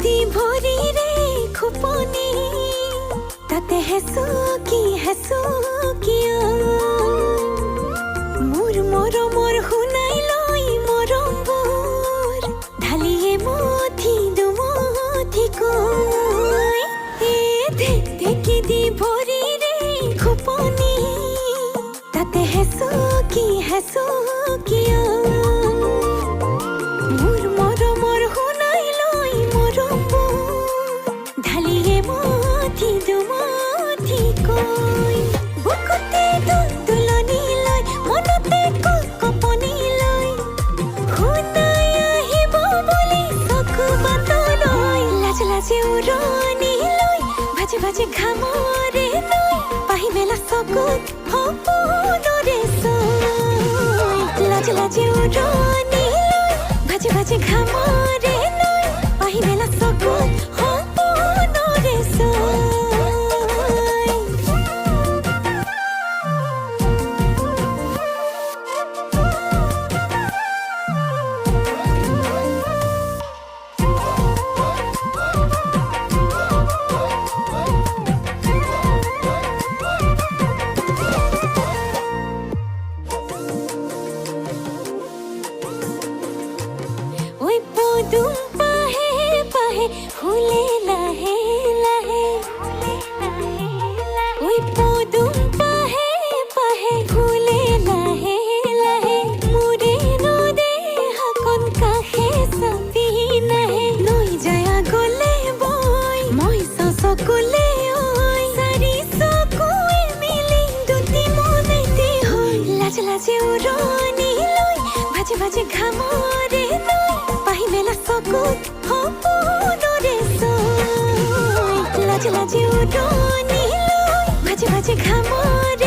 দি ভৰি ৰে খুপনি তাতে হেসু কি মোৰ মৰমৰ শুনাই লৈ মৰমবোৰ ঢালিয়ে মথি দুমথি কৈ ঢেকি দি ভৰি ৰে খুপনি তাতে হেসু কি মোৰ মৰমৰ শুনাই লৈ মৰমবোৰ ঢালিয়ে মথি দুমথি কৈ বুকুতে তুলনি লৈ মনতে কপনি লৈ শুনাই আহিব বুলি চকু বাটলৈ লাজে উৰণি লৈ ভাজে ঘামৰে লৈ পাহি মেলা চকুত সপোনৰে চৈ লাজে উৰণি লৈ ভাজে ঘামৰে লৈ পাহি মেলা চকুত সপোনৰে চৈ ওই পদুম পাহে ফুলে লাহে ওই পদুম পাহে ফুলে লাহে মোৰে নদে হাকন কাষে চাপি নাহে লৈ যায় আগলে বৈ মই চকুলে ঐ চাৰি চকুৱে মিলি দুটি মনেতে হৈ লাজে উৰণি লৈ ভাজে ঘামৰে লৈ পাহি মেলা চকুত সপোনৰে চৈ লাজে উৰণি লৈ ভাজে ঘামৰে